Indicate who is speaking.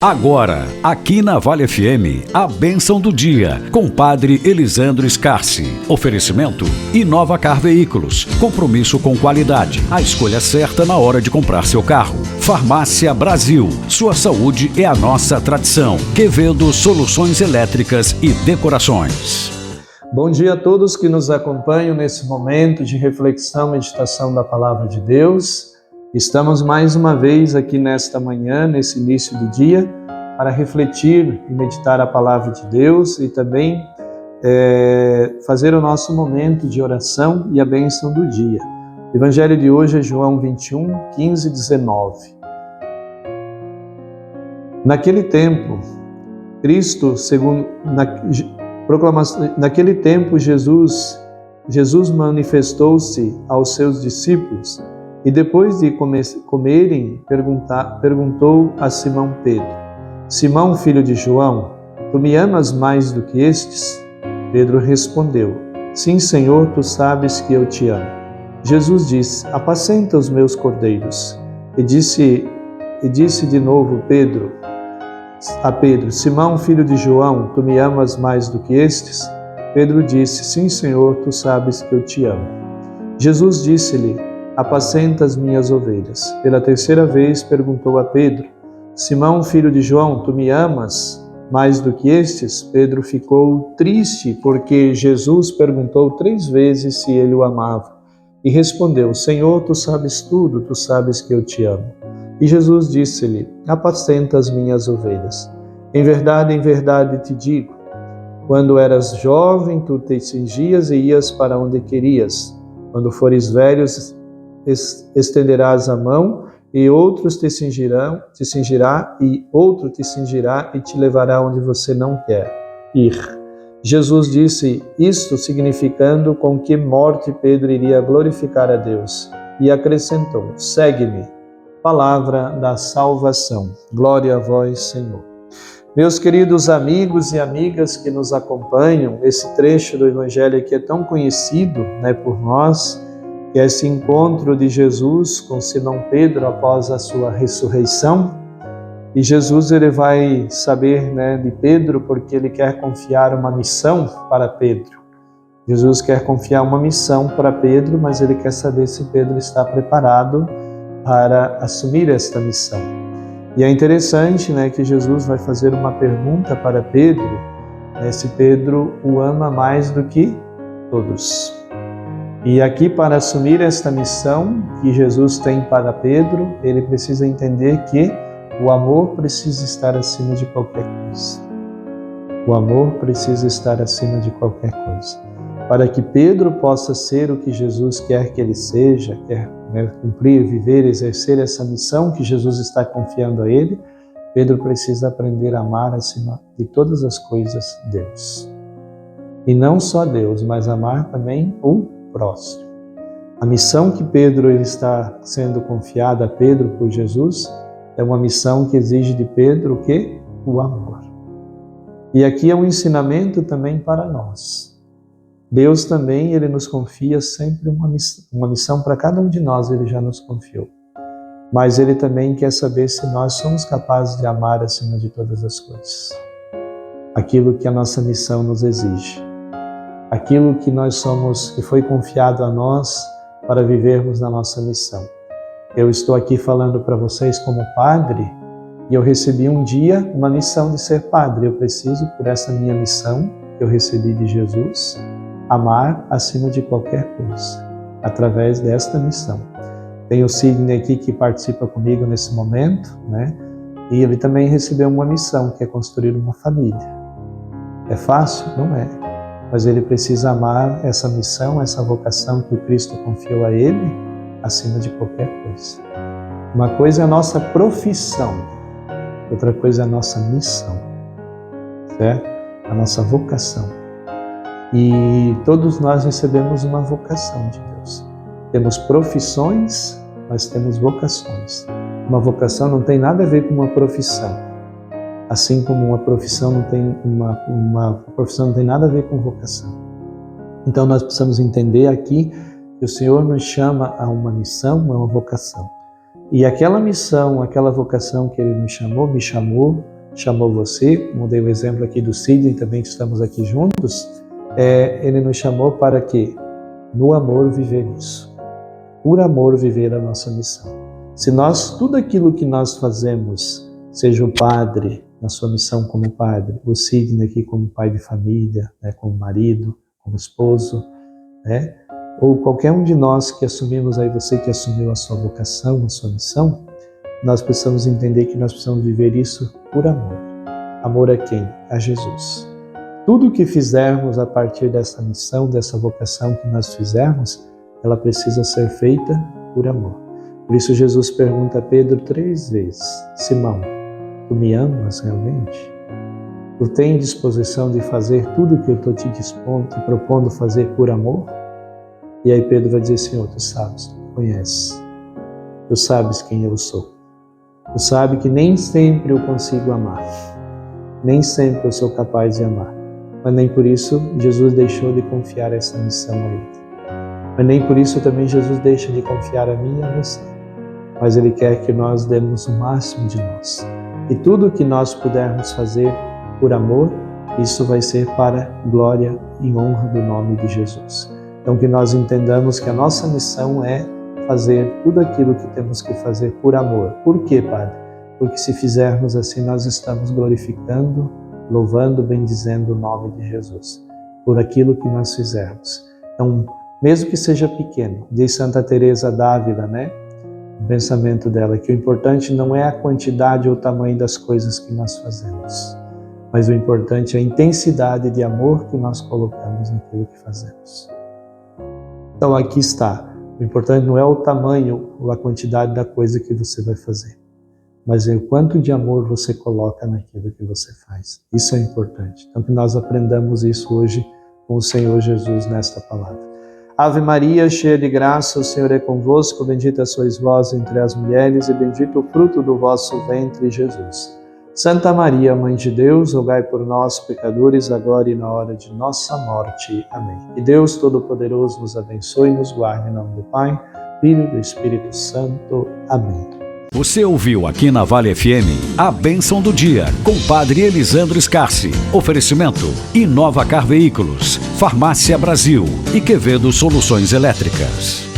Speaker 1: Agora, aqui na Vale FM, a bênção do dia, com Padre Elisandro Scarsi. Oferecimento, Inovacar Veículos, compromisso com qualidade, a escolha certa na hora de comprar seu carro. Farmácia Brasil, sua saúde é a nossa tradição. Quevedo Soluções Elétricas e Decorações.
Speaker 2: Bom dia a todos que nos acompanham nesse momento de reflexão e meditação da Palavra de Deus. Estamos mais uma vez aqui nesta manhã, nesse início do dia, para refletir e meditar a Palavra de Deus e também fazer o nosso momento de oração e a bênção do dia. O Evangelho de hoje é João 21, 15 e 19. Naquele tempo, naquele tempo Jesus manifestou-se aos seus discípulos e depois de comerem, perguntou a Simão Pedro: Simão, filho de João, tu me amas mais do que estes? Pedro respondeu: Sim, Senhor, tu sabes que eu te amo. Jesus disse: Apacenta os meus cordeiros. E disse de novo a Pedro: Simão, filho de João, tu me amas mais do que estes? Pedro disse: Sim, Senhor, tu sabes que eu te amo. Jesus disse-lhe: Apacenta as minhas ovelhas. Pela terceira vez perguntou a Pedro: Simão, filho de João, tu me amas mais do que estes? Pedro ficou triste porque Jesus perguntou 3 vezes se ele o amava. E respondeu: Senhor, tu sabes tudo, tu sabes que eu te amo. E Jesus disse-lhe: Apacenta as minhas ovelhas. Em verdade te digo, quando eras jovem, tu te cingias e ias para onde querias. Quando fores velho, estenderás a mão e outros te cingirá e outro te cingirá e te levará onde você não quer ir. Jesus disse isto significando com que morte Pedro iria glorificar a Deus e acrescentou: Segue-me. Palavra da salvação. Glória a vós, Senhor. Meus queridos amigos e amigas que nos acompanham, esse trecho do Evangelho que é tão conhecido, por nós, que é esse encontro de Jesus com Simão Pedro após a sua ressurreição. E Jesus ele vai saber de Pedro porque ele quer confiar uma missão para Pedro. Jesus quer confiar uma missão para Pedro, mas ele quer saber se Pedro está preparado para assumir esta missão. E é interessante que Jesus vai fazer uma pergunta para Pedro, se Pedro o ama mais do que todos. E aqui, para assumir esta missão que Jesus tem para Pedro, ele precisa entender que o amor precisa estar acima de qualquer coisa. O amor precisa estar acima de qualquer coisa. Para que Pedro possa ser o que Jesus quer que ele seja, quer cumprir, viver, exercer essa missão que Jesus está confiando a ele, Pedro precisa aprender a amar acima de todas as coisas Deus. E não só Deus, mas amar também o próximo. A missão que Pedro está sendo confiada a Pedro por Jesus é uma missão que exige de Pedro o quê? O amor. E aqui é um ensinamento também para nós. Deus também, ele nos confia sempre uma missão para cada um de nós, ele já nos confiou. Mas ele também quer saber se nós somos capazes de amar acima de todas as coisas. Aquilo que a nossa missão nos exige. Aquilo que nós somos, que foi confiado a nós para vivermos na nossa missão. Eu estou aqui falando para vocês como padre e eu recebi um dia uma missão de ser padre. Eu preciso, por essa minha missão que eu recebi de Jesus, amar acima de qualquer coisa, através desta missão. Tem o Sidney aqui que participa comigo nesse momento, e ele também recebeu uma missão, que é construir uma família. É fácil? Não é. Mas ele precisa amar essa missão, essa vocação que o Cristo confiou a ele, acima de qualquer coisa. Uma coisa é a nossa profissão, outra coisa é a nossa missão, certo? A nossa vocação. E todos nós recebemos uma vocação de Deus. Temos profissões, mas temos vocações. Uma vocação não tem nada a ver com uma profissão. Assim como uma profissão não tem nada a ver com vocação. Então nós precisamos entender aqui que o Senhor nos chama a uma missão, a uma vocação. E aquela missão, aquela vocação que Ele nos chamou, me chamou, chamou você, como dei o exemplo aqui do Sidney, também que estamos aqui juntos, Ele nos chamou para que, no amor, viver isso. Por amor, viver a nossa missão. Se nós, tudo aquilo que nós fazemos, seja o padre, na sua missão como padre, o Sidney aqui como pai de família, né, como marido, como esposo, né, ou qualquer um de nós que assumimos, aí você que assumiu a sua vocação, a sua missão, nós precisamos entender que nós precisamos viver isso por amor. Amor a quem? A Jesus. Tudo que fizermos a partir dessa missão, dessa vocação que nós fizermos, ela precisa ser feita por amor. Por isso Jesus pergunta a Pedro 3 vezes, Simão, tu me amas realmente? Tu tens disposição de fazer tudo o que eu estou te propondo fazer por amor? E aí Pedro vai dizer, Senhor, tu sabes, tu me conheces, tu sabes quem eu sou. Tu sabes que nem sempre eu consigo amar, nem sempre eu sou capaz de amar. Mas nem por isso Jesus deixou de confiar essa missão a Ele. Mas nem por isso também Jesus deixa de confiar a mim e a você. Mas Ele quer que nós demos o máximo de nós. E tudo que nós pudermos fazer por amor, isso vai ser para glória e honra do nome de Jesus. Então que nós entendamos que a nossa missão é fazer tudo aquilo que temos que fazer por amor. Por quê, Padre? Porque se fizermos assim, nós estamos glorificando, louvando, bendizendo o nome de Jesus. Por aquilo que nós fizermos. Então, mesmo que seja pequeno, diz Santa Teresa d'Ávila, né? O pensamento dela, que o importante não é a quantidade ou o tamanho das coisas que nós fazemos, mas o importante é a intensidade de amor que nós colocamos naquilo que fazemos. Então aqui está, o importante não é o tamanho ou a quantidade da coisa que você vai fazer, mas é o quanto de amor você coloca naquilo que você faz. Isso é importante. Então que nós aprendamos isso hoje com o Senhor Jesus nesta palavra. Ave Maria, cheia de graça, o Senhor é convosco, bendita sois vós entre as mulheres e bendito o fruto do vosso ventre, Jesus. Santa Maria, Mãe de Deus, rogai por nós, pecadores, agora e na hora de nossa morte. Amém. E Deus Todo-Poderoso nos abençoe e nos guarde em nome do Pai, Filho e do Espírito Santo. Amém.
Speaker 1: Você ouviu aqui na Vale FM a Bênção do Dia, com Padre Elisandro Scarsi. Oferecimento: Inova Car Veículos, Farmácia Brasil e Quevedo Soluções Elétricas.